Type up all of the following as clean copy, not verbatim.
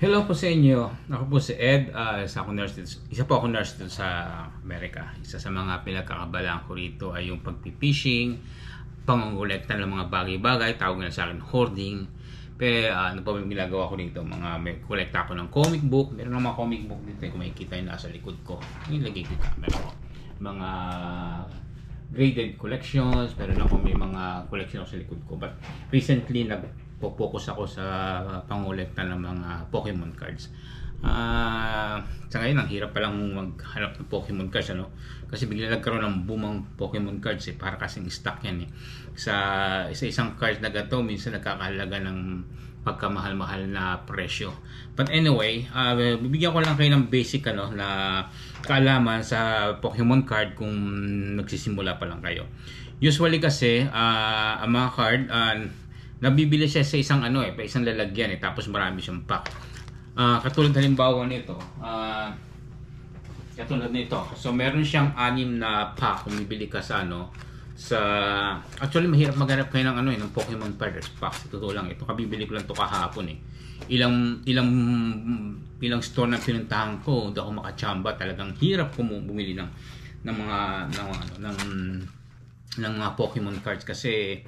Hello po sa inyo. Ako po si Ed. Isa po ako nurse dito sa Amerika. Isa sa mga pinagkakabalaan ko rito ay yung pagpipishing, pangungulekta ng mga bagay-bagay, tawag na sa akin hoarding. Pero ano pa yung ginagawa ko dito? May kolekta ko ng comic book. Meron ng mga comic book dito. Kung makikita yung nasa likod ko. Yung lagay ko camera ko. Mga graded collections. Meron ako may mga collection sa likod ko. But recently, focus ako sa pangolekta ng mga Pokemon cards. Sa ngayon, ang hirap palang maghanap ng Pokemon cards, ano? Kasi bigla nagkaroon ng boom ang Pokemon cards, para kasing stock yan, Sa isang card na gato, minsan nagkakahalaga ng pagkamahal-mahal na presyo. But anyway, bibigyan ko lang kayo ng basic na kaalaman sa Pokemon card kung nagsisimula pa lang kayo. Usually kasi, ang mga card, nabibili siya sa isang isang lalagyan tapos marami siyang pack. Katulad halimbawa nito. Katulad nito. So meron siyang 6 na pack kung bibili ka sa actually mahirap maghanap kayo ng Pokemon Cards packs. Totoo lang. Ito kabibili ko lang to kahapon Ilang store na pinuntahan ko, hindi ako makachamba. Talagang hirap ko bumili ng mga Pokemon cards kasi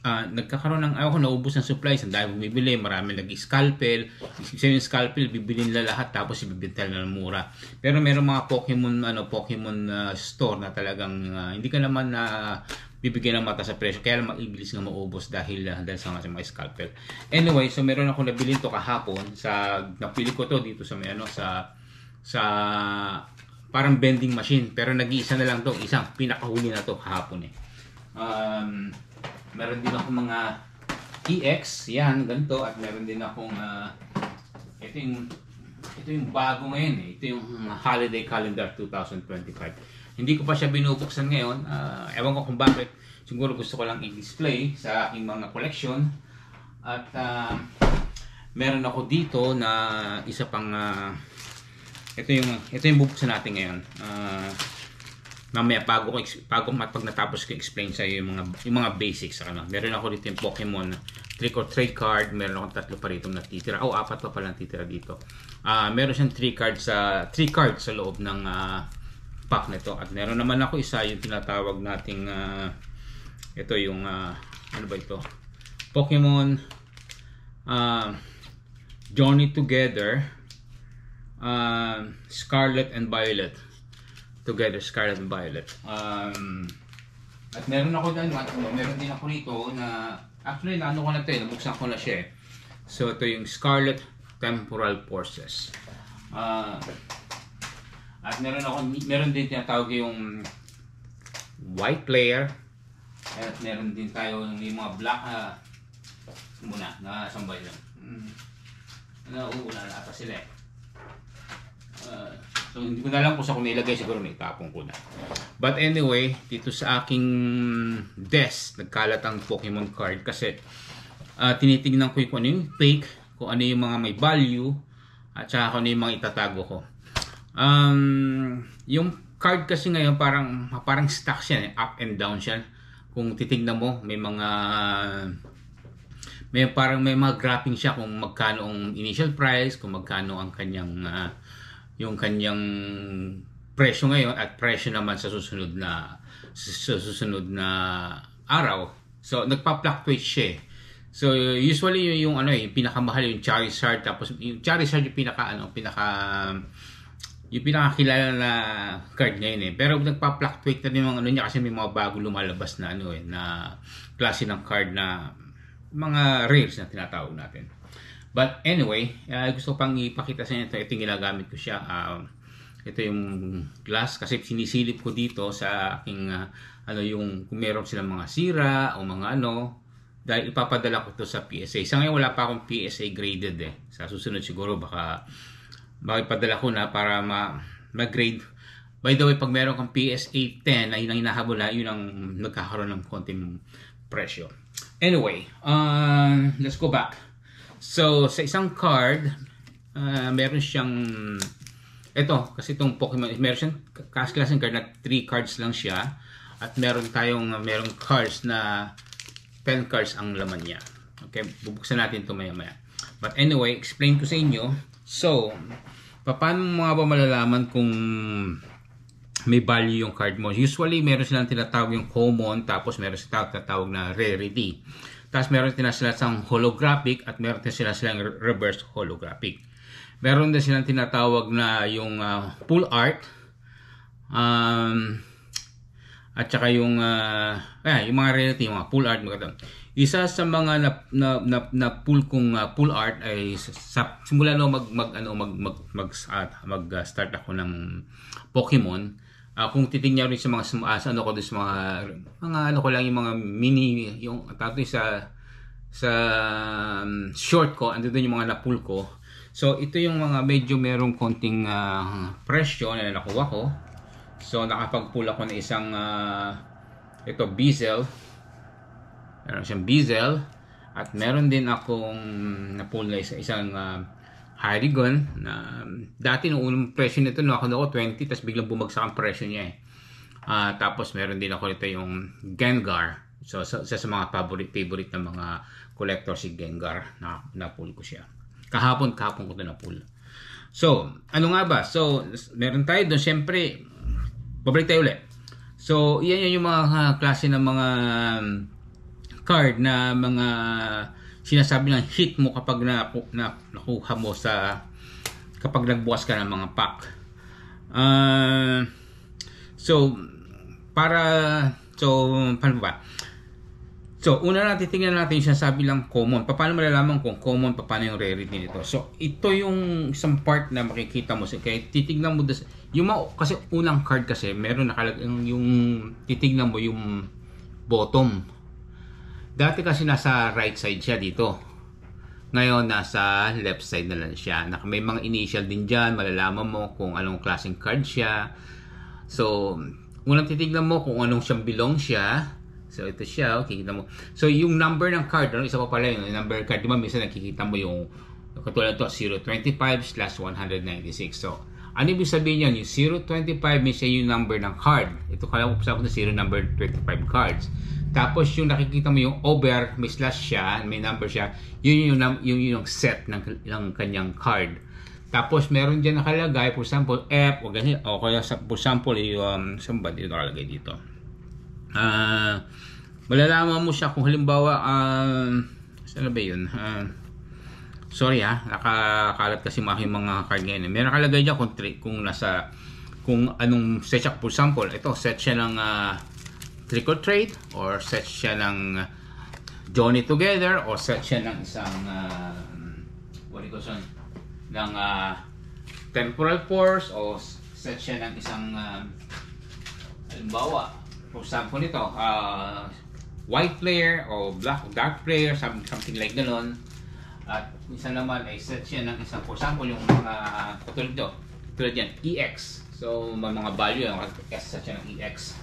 nagkakaroon ng naubos ng supplies, ang dahil bumibili, marami nag-scalpel. Yung scalpel bibilin nila lahat tapos ibibenta na ng mura. Pero meron mga Pokemon store na talagang hindi ka naman bibigyan ng mata sa presyo, kaya lang maibilis nga maubos dahil sa mga scalpel. Anyway, so meron ako nabili to kahapon napili ko to dito sa sa parang vending machine, pero nag-iisa na lang to, isang pinakahuli na to kahapon meron din ako mga EX, yan, ganito, at meron din akong ito yung bago ngayon ito yung Holiday Calendar 2025. Hindi ko pa siya binubuksan ngayon, ewan ko kung bakit, siguro gusto ko lang i-display sa aking mga collection. At meron ako dito na isa pang ito yung bubuksan natin ngayon. Mamaya pag natapos ko explain sa iyo yung mga basics meron ako dito yung Pokemon trick or trade card, meron akong 3 pa rito natitira. 4 pa pala natitira dito. Meron siyang 3 cards sa loob ng pack nito. At meron naman ako isa yung tinatawag nating ito yung ano ba ito? Pokemon Journey Together, Scarlet and Violet. Scarlet and Violet. At meron ako meron din ako rito na actually ko na ito nabuksan ko na siya So ito yung Scarlet Temporal Forces. At meron din tinatawag yung White Player. At meron din tayo yung mga black muna na sambay lang. Nauuna na ata sila so hindi ko na alam kung saan ko nilagay, siguro naitapon ko na. But anyway, dito sa aking desk nagkalat ang Pokemon card kasi tinitingnan ko kung ano yung fake, kung ano yung mga may value, at saka kung ano yung mga itatago ko. Yung card kasi ngayon parang stock siya, up and down siya. Kung titignan mo, may mga graphing siya kung magkano ang initial price, kung magkano ang kanyang presyo ngayon at presyo naman sa susunod na araw. So nagpa-fluctuate siya. So usually yung pinakamahal yung Charizard, tapos yung Charizard yung pinakakilala na card ngayon pero nagpa-fluctuate na din yung niya kasi may mga bago lumalabas na na klase ng card na mga rares na tinatawag natin. But anyway, gusto ko pang ipakita sa inyo ito yung ginagamit ko siya. Ito yung glass kasi sinisilip ko dito sa aking yung kung meron silang mga sira o mga dahil ipapadala ko to sa PSA. Sa ngayon wala pa akong PSA graded Sa susunod siguro baka ipadala ko na para mag-grade. By the way, pag meron kang PSA 10 na hinahabol na, yun ang nagkakaroon ng konting presyo. Anyway, let's go back. So, sa isang card, meron siyang kasi itong Pokemon, meron siyang klaseng card na 3 cards lang siya. At merong cards na 10 cards ang laman niya. Okay, bubuksan natin ito maya-maya. But anyway, explain ko sa inyo. So, paano mo nga ba malalaman kung may value yung card mo? Usually, meron silang tinatawag yung common, tapos meron silang tinatawag na rarity. Tapos meron din silang holographic at meron din silang reverse holographic. Meron din silang tinatawag na yung full art. At saka yung mga rarity, yung mga full art. Isa sa mga na pull kong full art ay simula no mag-start ako ng Pokemon. Kung titingnan rin sa mga ano ko sa mga ano ko lang yung mga mini yung tato sa short ko, ando doon yung mga na-pull ko. So ito yung mga medyo merong konting presyo na nakuha ko. So nakapag-pull ako ng isang ito bezel. Meron siyang bezel at meron din akong na-pull na isang Hydreigon na dati nung unang presyo nito no ako 20 tapos biglang bumagsak ang presyo niya tapos meron din ako nito yung Gengar. So sa mga favorite ng mga collector si Gengar na-pull ko siya. Kahapon ko ito na-pull. So ano nga ba? So meron tayo doon syempre babalik tayo ulit. So yan yung mga klase ng mga card na mga sinasabi ng hit mo kapag nakuha mo kapag nagbukas ka ng mga pack. Paano ba? So, una natin tingnan natin yung sinasabi lang common. Paano malalaman kung common, paano yung rarity nito? So, ito yung isang part na makikita mo. Kaya titignan mo kasi unang card kasi meron nakalagay yung titignan mo yung bottom. Dati kasi nasa right side siya dito. Ngayon nasa left side na lang siya. May mga initial din dyan. Malalaman mo kung anong klaseng card siya. So, unang titignan mo kung anong siyang belong siya. So, ito siya. Kikita mo. So, yung number ng card. Isa pa pala yung number card. Diba minsan nakikita mo yung katulad ito 025/196. So, ano ibig sabihin yan? Yung 025 means yung number ng card. Ito kala mo sa 0 number 25 cards. Tapos yung nakikita mo yung over, may slash siya, may number siya, yun yung set ng kanyang card. Tapos meron diyan nakalagay, for example, F o ganyan, o kaya for example, yung somebody nakalagay dito. Malalaman mo siya kung halimbawa, saan ba yun? Sorry nakakalat kasi mga card ngayon. Meron nakalagay diyan kung anong set siya, for example, ito, set siya ng Trick or Treat, or set siya ng Johnny Together, or set siya ng isang ng Temporal Force, o set siya ng isang halimbawa, for example nito, white player o dark player, something like ganon. At isa naman ay set siya ng isang, for example, yung mga tulad yan, EX. So may mga value yung set siya ng EX.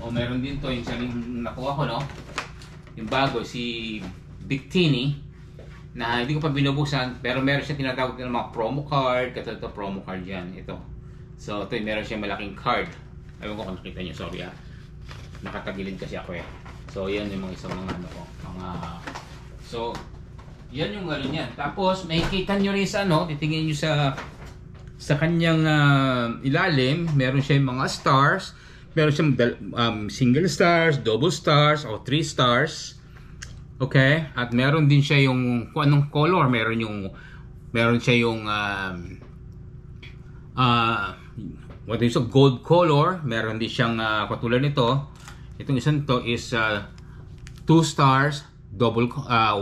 O meron din to yung saling nakuha ko, no? Yung bago, si Victini, na hindi ko pa binubuksan, pero meron siya tinatawag ng mga promo card. Katulad ito, promo card yan. Ito. So, ito meron siya malaking card. Ewan ko kung nakita nyo, sorry nakatagilid kasi ako So, yan yung mga isang mga so, yan yung gano'n yan. Tapos, makikita nyo rin sa titingin nyo sa kanyang ilalim, meron siya yung mga stars. Meron siyang single stars, double stars, o 3 stars. Okay? At meron din siya yung kung anong color. Meron siya yung gold color. Meron din siyang katulad nito. Itong isang to is 2 stars, double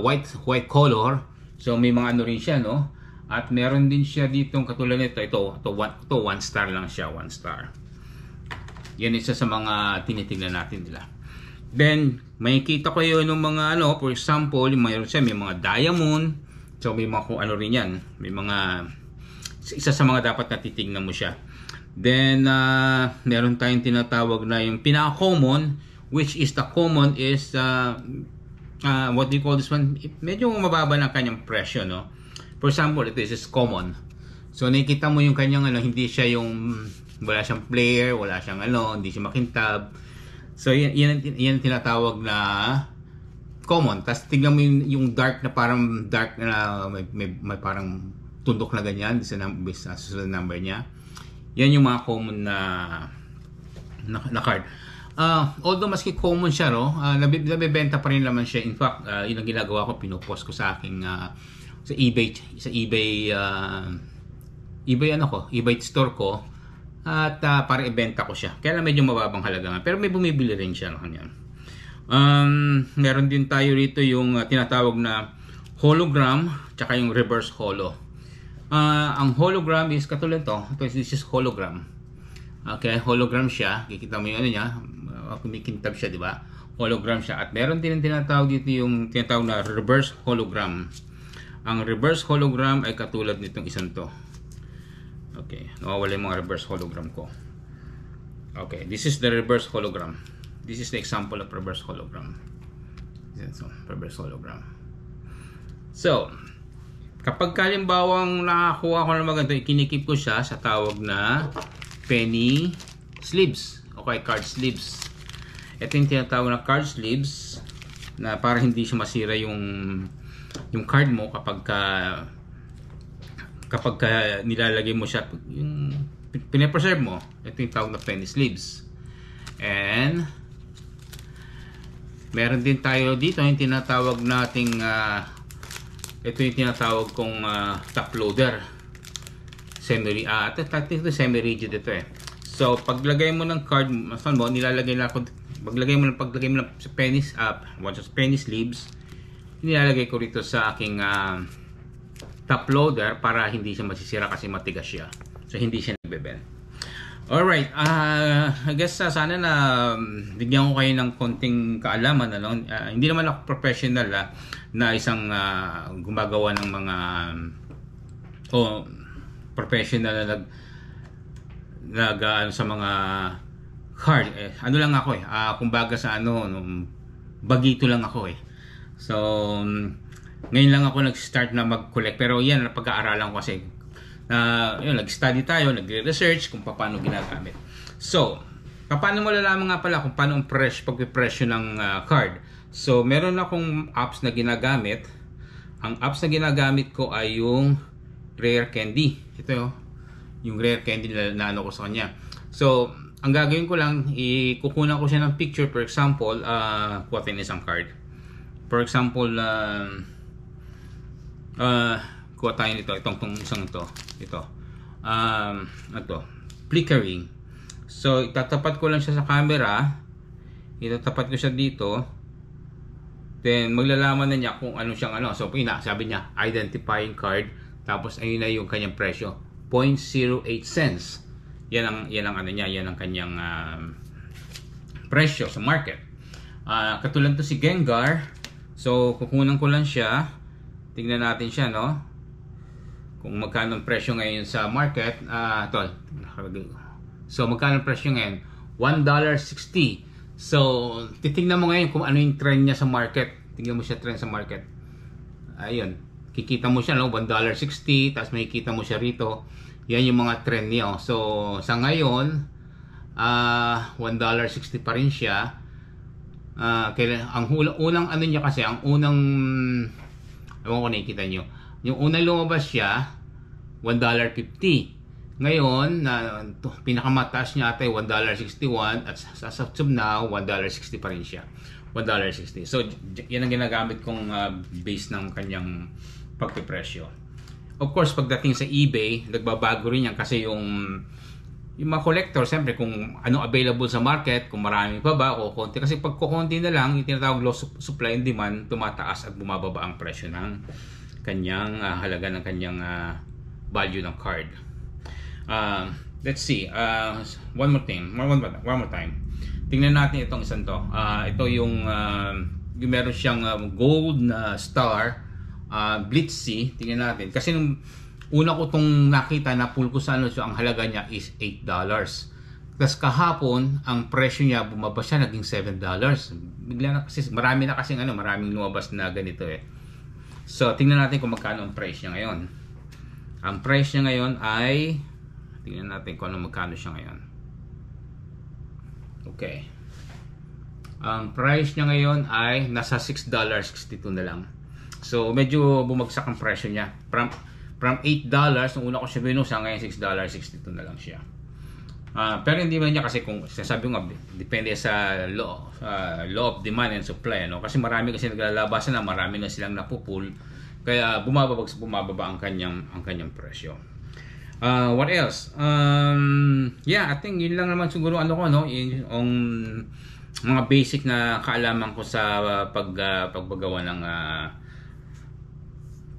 white color. So may mga ano rin siya, no? At meron din siya ditong katulad nito. Ito 1 star lang siya, 1 star. Yan isa sa mga tinitingnan natin nila. Then, makikita ko yun ng mga for example, mayroon siya, may mga diamond. So, may mga kung ano rin yan. May mga, isa sa mga dapat na titingnan mo siya. Then, meron tayong tinatawag na yung pinaka-common, which is the common is, what do you call this one? Medyo mababa ng kanyang presyo, no? For example, ito is common. So, nakikita mo yung kanyang, hindi siya yung, wala siyang player, wala siyang hindi siya makintab. So yan tinatawag na common. Tapos tingnan mo yung dark na parang dark na may parang tundok na ganyan sa susunod number niya. Yan yung mga common na card. Although maski common siya, no, nabibenta pa rin naman siya. In fact, yun ang ginagawa ko, pinupost ko sa aking sa eBay eBay store ko, at para ibenta ko siya. Kaya medyo mababang halaga nga, pero may bumibili rin siya ng kanya. Meron din tayo rito yung tinatawag na hologram, tsaka yung reverse holo. Ang hologram is katulad to. This is hologram. Okay, hologram siya. Kikita mo yung ano niya, kumikintab siya, di ba? Hologram siya. At meron din ang tinatawag dito yung tinatawag na reverse hologram. Ang reverse hologram ay katulad nitong isang to. Okay, nawawala yung mga reverse hologram ko. Okay, this is the reverse hologram. This is the example of reverse hologram. So, reverse hologram. So, kapag kalimbawang nakakuha ko ng maganda, ikinikip ko siya sa tawag na penny sleeves. Okay, card sleeves. Ito yung tinatawag na card sleeves na para hindi siya masira yung card mo kapag nilalagay mo siya, yung pinapreserve mo. Ito yung tawag na penny sleeves. And meron din tayo dito yung tinatawag nating ito yung tinatawag kong top loader. Semi-rigid ito eh. So paglagay mo ng card mo, nilalagay lang ako, paglagay mo lang sa penny sleeves, nilalagay ko rito sa aking top loader para hindi siya masisira kasi matigas siya. So hindi siya nagbebend. Alright, I guess sana na bigyan ko kayo ng konting kaalaman. Hindi naman ako professional na isang gumagawa ng mga professional na sa mga card. Ano lang ako kumbaga sa bagito lang ako eh. So ngayon lang ako nag-start na mag-collect, pero yan napag-aaralan ko kasi nag-study tayo, nagre-research kung paano ginagamit. So, paano mo lalaman nga pala kung paano ang pag-presyo ng card? So, meron akong apps na ginagamit. Ang apps na ginagamit ko ay yung Rare Candy. Ito yung Rare Candy na ano ko sa kanya. So, ang gagawin ko lang, kukunan ko siya ng picture. For example, kuha isang card. For example, kuha tayo nito, itong isang ito. Flickering. So, itatapat ko lang siya sa camera. Itatapat ko siya dito. Then, maglalaman na niya kung ano siyang ano. So, sabi niya, identifying card. Tapos, ayun na yung kanyang presyo. 0.08 cents. Yan ang ano niya. Yan ang kanyang presyo sa market. Katulad to si Gengar. So, kukunan ko lang siya. Tingnan natin siya, no? Kung magkano ang presyo ngayon sa market. So magkano ang presyo ngayon? $1.60. So titingnan mo ngayon kung ano yung trend niya sa market. Tingnan mo siya trend sa market. Ayun, kikita mo siya, no? $1.60. Tapos makikita mo siya rito. Yan yung mga trend niya. So sa ngayon $1.60 pa rin siya. Ang unang ano niya kasi, ang unang, ewan ko nakikita nyo, yung unang lumabas siya $1.50. Ngayon pinakamataas niya ata ay $1.61, at sa sub now $1.60 pa rin siya. $1.60. So yan ang ginagamit kong base ng kanyang pagpipresyo. Of course, pagdating sa eBay, nagbabago rin yan kasi yung mga collector, siyempre kung ano available sa market, kung marami pa ba o konti. Kasi pag kukunti na lang, yung tinatawag low supply and demand, tumataas at bumababa ang presyo ng kanyang halaga ng kanyang value ng card. Let's see. One more time. Tingnan natin itong isang to. Ito yung meron siyang gold na star, Blitzy. Tingnan natin. Kasi nung una ko itong nakita na pool ko sa ano, so ang halaga niya is $8. Tapos kahapon, ang presyo niya bumaba siya, naging $7. Bigla na kasi, maraming lumabas na ganito eh. So, tingnan natin kung magkano ang price niya ngayon. Ang price niya ngayon ay, tingnan natin kung magkano siya ngayon. Okay. Ang price niya ngayon ay nasa $6.62 na lang. So medyo bumagsak ang presyo niya. From $8 nung una ko siya binusa, ngayon $6.62 na lang siya. Pero hindi man niya, kasi kung sasabi ko nga, depende sa law of demand and supply, no? Kasi marami kasi naglalabasan na, marami na silang napupul, kaya bumababa ang kanyang presyo. What else? Yeah, I think yun lang naman siguro yung mga basic na kaalaman ko sa pagbagawa ng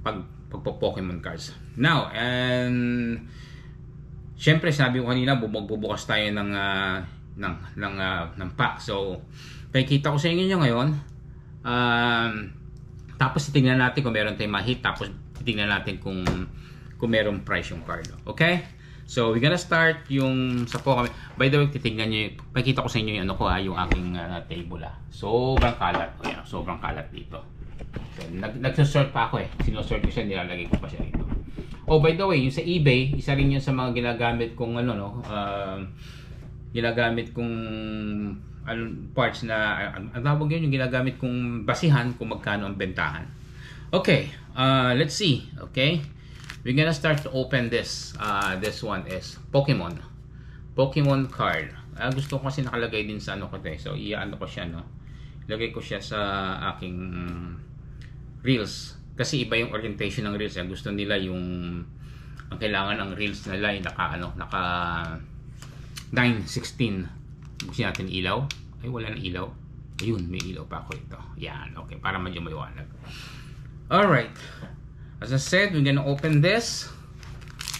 pagpo-Pokemon cards. Now, and syempre sabi ko kanina, magbubukas tayo ng pack. So, pakikita ko sa inyo ngayon. Tapos titingnan natin kung meron tayong ma-hit. Tapos titingnan natin kung meron price yung card. Okay? So, we're gonna start yung sa Pokemon. By the way, titingnan nyo, pakikita ko sa inyo yung yung aking table. Sobrang kalat. Oh, yeah, sobrang kalat dito. So, nagsosort pa ako eh. Sinosort ko siya, nilalagay ko pa siya dito. Oh, by the way, yung sa eBay, isa rin yun sa mga ginagamit kong ginagamit kong parts na ang tawag yun, yung ginagamit kong basihan kung magkano ang bentahan. Okay, let's see. Okay, we're gonna start to open this. This one is Pokemon card. Gusto ko kasi nakalagay din sa ko to. So ko siya, no. Ilagay ko siya sa aking reels. Kasi iba yung orientation ng reels. Gusto nila ang kailangan ng reels nila ay naka 9:16. Buksin natin ilaw. Ay, wala na ilaw. Ayun, may ilaw pa ako ito. Yan, okay. Para medyo maliwanag. Alright. As I said, we're gonna open this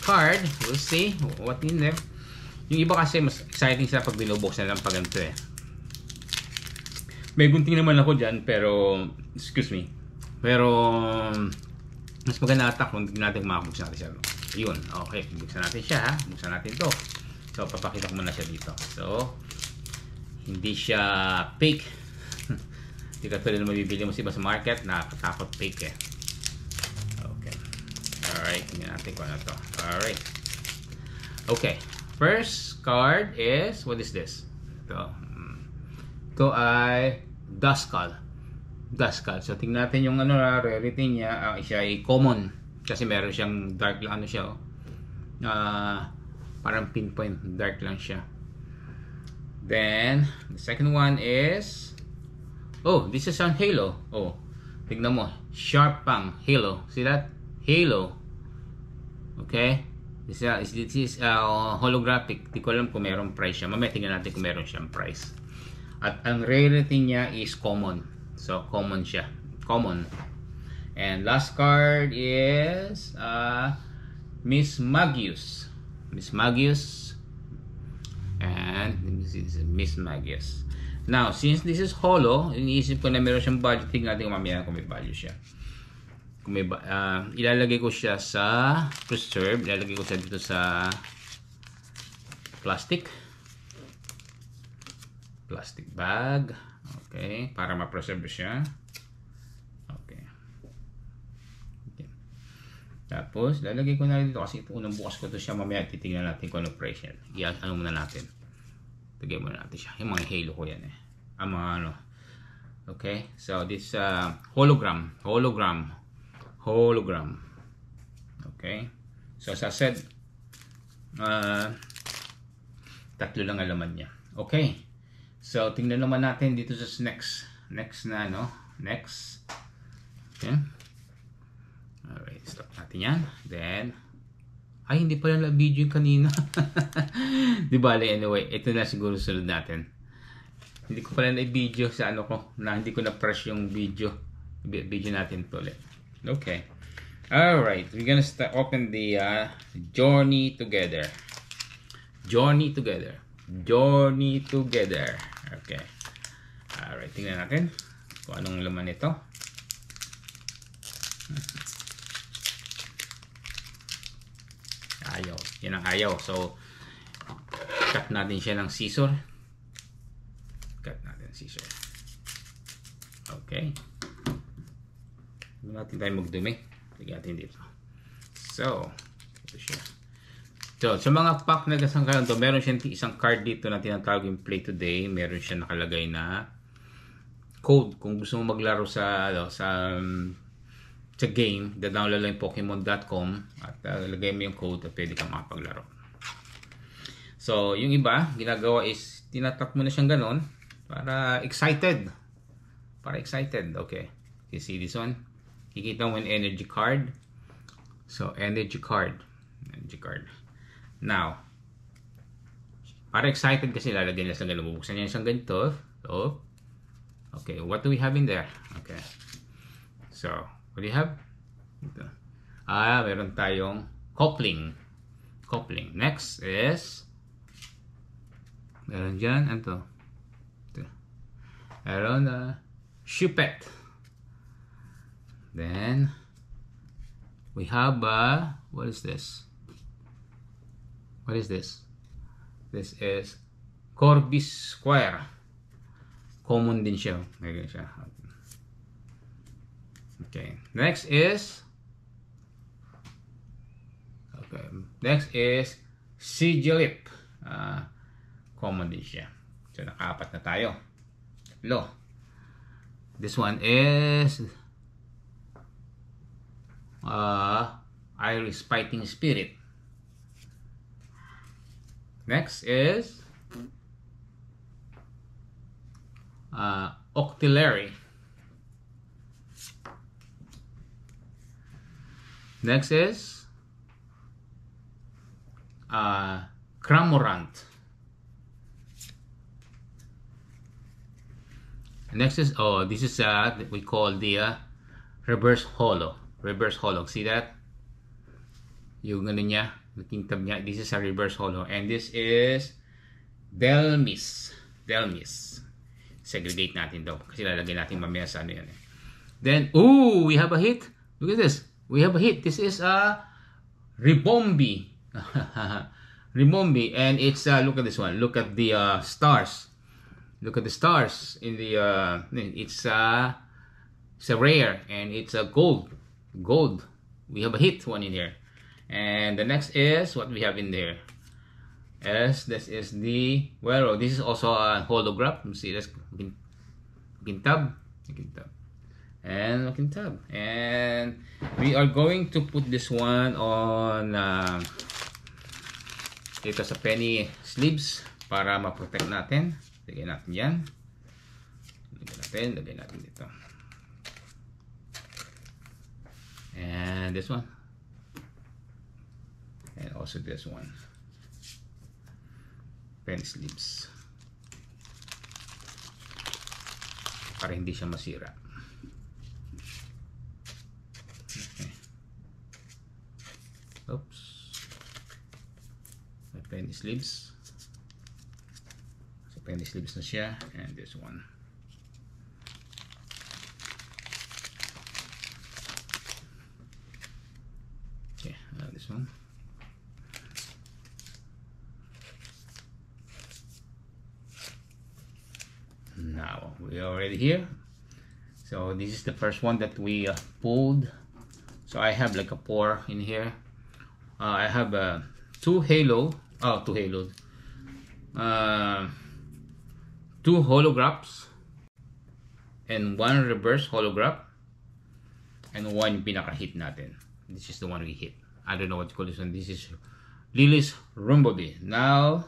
card. We'll see what in there. Yung iba kasi mas exciting sila pag binubuksan lang pag ganito eh. May gunting naman ako dyan, pero excuse me. Pero mas maganda ata kung hindi natin makabuksan natin siya. Yun, okay. Buksan natin siya, ha. Buksan natin to. So, papakita ko muna siya dito. So, hindi siya fake. Hindi ka tulad na mabibili mo sa iba sa market, nakakatakot fake eh. Okay. Alright, tingnan natin kung ano to. Alright. Okay. First card is, what is this? Ito ay Duskull. So, tingnan natin yung rarity niya. Siya ay common. Kasi meron siyang dark lang siya. Parang pinpoint dark lang siya. Then, the second one is, oh, this is on Halo. Oh, tignan mo. Sharpang Halo. See that? Halo. Okay? This is holographic. Di ko alam kung meron price siya. Mamaya tingnan natin kung meron siyang price. At ang rarity niya is common. So, common siya. Common. And last card is Miss Magius. And this is Miss Magius. Now, since this is holo, iniisip ko na meron siyang budget. Tingnan natin mamaya kung may value siya. Kung may ilalagay ko siya sa preserve. Ilalagay ko siya dito sa plastic bag. Okay, para ma-preserve siya. Okay. Tapos, lalagay ko na dito kasi ito unang bukas ko to siya. Mamaya titingnan natin kung ano price yan. Ano muna natin. Lagay muna natin siya. Yung mga halo ko yan eh. Mga Okay, so this hologram. Okay. So, as I said, tatlo lang ang laman niya. Okay. So, tingnan naman natin dito sa next na, next. Okay. Alright, stop natin yan. Then, ay, hindi pala na-video yung kanina. Di bale, anyway, ito na siguro sunod natin. Hindi ko pala na-video sa hindi ko na-press yung video natin to ulit. Okay. Alright, we're gonna open the Journey Together. Okay. Alright, tingnan natin kung anong laman nito. Ayaw. Yan ang ayaw. So, cut natin siya ng scissor. Okay. Hindi natin tayo magdumi. Lagyan natin dito. So, ito siya. So, sa mga pack na gasang to, meron siyang isang card dito na tinatawag yung Play Today. Meron siya nakalagay na code kung gusto mo maglaro sa sa game. Da-download lang yung Pokemon.com at lagay mo yung code at pwede kang makapaglaro. So, yung iba, ginagawa is tinatap mo na siyang ganon para excited. Okay. You see this one? Kikita mo yung energy card. So, energy card. Now, para excited kasi lalagyan niya sa ganun. Bubuksan niya siyang ganito. So, okay, what do we have in there? Okay. So, what do you have? Ito. Meron tayong coupling. Next is meron dyan, ito. Meron Shuppet. Then, we have what is this? This is Corbis Square. Common din siya. Okay. Next is Sigilip. Common din siya. So, nakaapat na tayo. This one is Iris Fighting Spirit. Next is Octillery. Next is Cramorant. Next is this is we call the reverse holo. See that? Yung ano niya, yung tab niya. This is a reverse holo, and this is Delmis. Segregate natin daw kasi lalagay natin mamaya sa ano yan. Then, we have a hit. Look at this. We have a hit. This is a Ribombee. And it's look at this one. Look at the stars. Look at the stars in the it's a rare, and it's a gold. We have a hit one in here. And the next is what we have in there. This is the this is also a holograph. You see this? Makintab. And we are going to put this one on dito sa penny sleeves para ma-protect natin. Lagyan natin yan. Lagyan natin dito. And this one. And also this one. Penny sleeves. Para hindi siya masira. Okay. Oops. May penny sleeves. So penny sleeves na siya. And this one. Okay, this one. Now we are already here. So this is the first one that we pulled. So I have like a 4 in here. I have two holographs and one reverse holograph and one pinaka-hit natin. This is the one we hit. I don't know what to call this one. This is Lily's Rumblebee. Now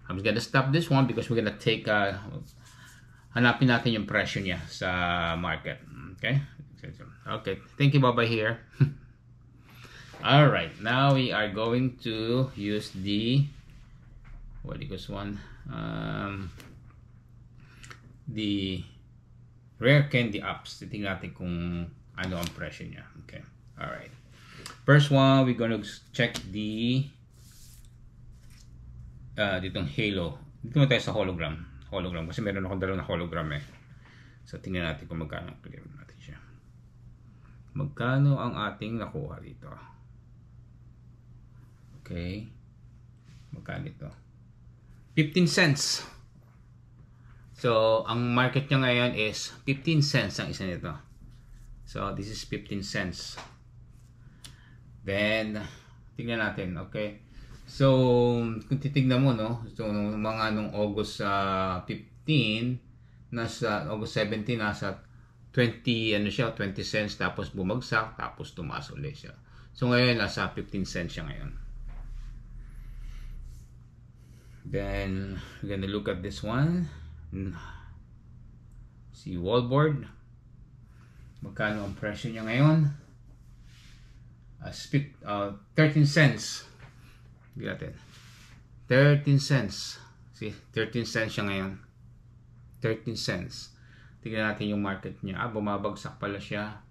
I'm gonna stop this one because we're gonna take hanapin natin yung presyo niya sa market. Okay, thank you, bye here. All right, now we are going to use the the rare candy apps. Titingnan natin kung ano ang presyo niya. Okay, all right, first one we're gonna check the ditong halo. Dito na tayo sa hologram kasi meron akong dalawang hologram so tingnan natin kung magkano clear natin siya. Magkano ang ating nakuha dito? Okay, magkano ito? 15 cents. So ang market niya ngayon is 15 cents ang isa nito. So this is 15 cents. Then tingnan natin. Okay, so kung titignan mo, no, so mga nung August August 17, nasa 20, ano siya, 20 cents, tapos bumagsak, tapos tumaas ulit siya. So ngayon, nasa 15 cents siya ngayon. Then, we're gonna look at this one. Si Wallboard. Magkano ang presyo niya ngayon? 13 cents. Bigyan natin. 13 cents. See, 13 cents siya ngayon. 13 cents. Tingnan natin yung market niya. Bumabagsak pala siya.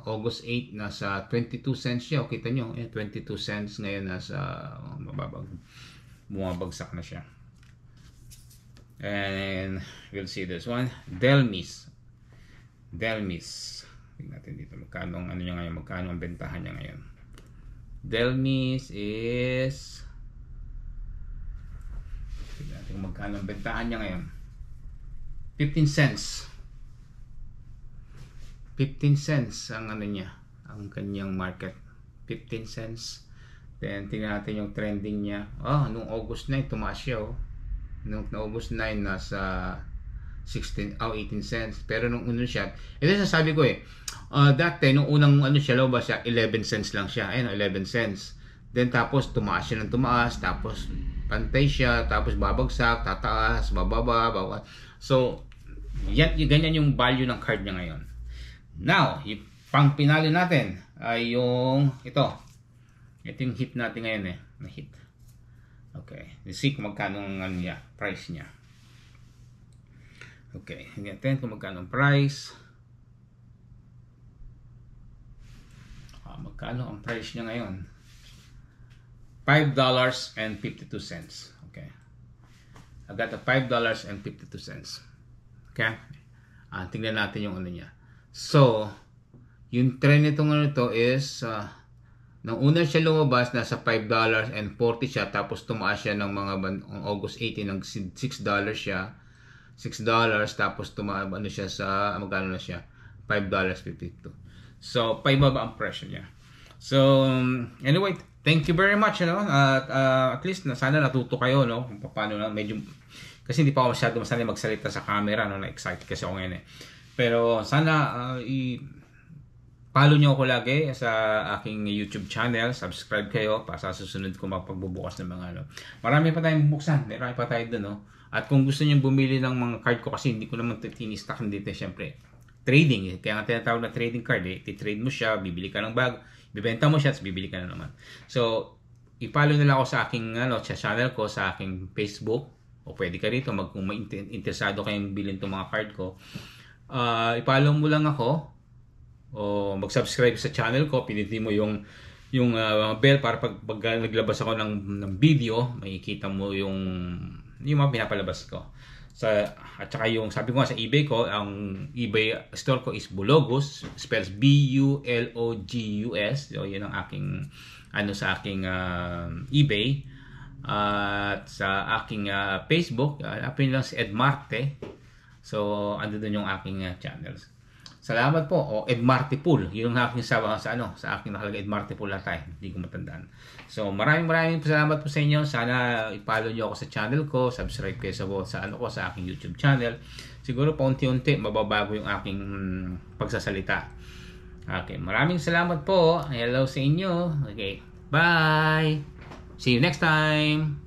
August 8 nasa 22 cents siya. Kita nyo, 22 cents ngayon nasa bumabagsak na siya. And we'll see this one. Delmis. Tingnan natin dito magkano ang ano niya ngayon, magkano ang bentahan niya ngayon. Delmis is, tingnan natin magkano ang bentahan niya ngayon. 15 cents. 15 cents ang ano niya, ang kanyang market. 15 cents. Then tingnan natin yung trending niya. Nung August 9 tumaas siya. Nung August 9 nasa 18 cents. Pero nung unang siya, ito sasabi ko dati nung unang ano siya, lumabas siya 11 cents lang siya. Ayun, 11 cents. Then tapos tumaas siya ng tumaas, tapos pantay siya, tapos babagsak, tataas, bababa. So ganyan yung value ng card niya ngayon. Now, yung pang pinali natin ay yung ito. Ito yung hit natin ngayon na hit. Okay, let's see kung magkano ang ano niya, price niya. Okay, hanggang natin kung magkano ang price. Magkano ang price niya ngayon? $5.52. Okay. I got a $5.52. Okay? Tingnan natin yung ano niya. So, yung trend nitong ano ito is nung una siya lumabas, nasa $5.40 siya, tapos tumaas siya ng mga August 18 ng $6 siya. $6, tapos tumaas ano siya sa magkano na siya? $5.52. So, paibaba ang presyo niya. So, anyway, thank you very much, at least sana natuto kayo, kung paano na medyo, kasi hindi pa ako masyado masanay magsalita sa camera, na-excited kasi ako ngayon Pero sana follow nyo ako lagi sa aking YouTube channel, subscribe kayo para sa susunod ko magpagbubukas ng mga Marami pa tayong bubuksan, marami pa tayo doon, At kung gusto niyo bumili ng mga card ko, kasi hindi ko naman tinistock dito, syempre trading, kaya nga tinatawag na trading card, i-trade mo siya, bibili ka ng bag, bibenta mo siya, at bibili ka na naman. So, i-follow nila ako sa aking sa channel ko, sa aking Facebook, o pwede ka rito, kung may interesado kayong bilhin itong mga card ko, i-follow mo lang ako, o mag-subscribe sa channel ko, pinutin mo yung bell para pag naglabas ako ng video, makikita mo yung mga pinapalabas ko. At saka yung sabi ko nga sa eBay ko, ang eBay store ko is Bulogus, spells B-U-L-O-G-U-S. So yun ang aking sa aking eBay. At sa aking Facebook, apin lang si Ed Marte. So ando doon yung aking channels. Salamat po. Ed Marte Pool. Yun ang aking sa aking nakalagay Ed Marte Pool tayo. Hindi ko matandaan. So maraming salamat po sa inyo. Sana i-follow niyo ako sa channel ko, subscribe kayo sa aking YouTube channel. Siguro paunti-unti mababago yung aking pagsasalita. Okay, maraming salamat po. Hello sa inyo. Okay. Bye. See you next time.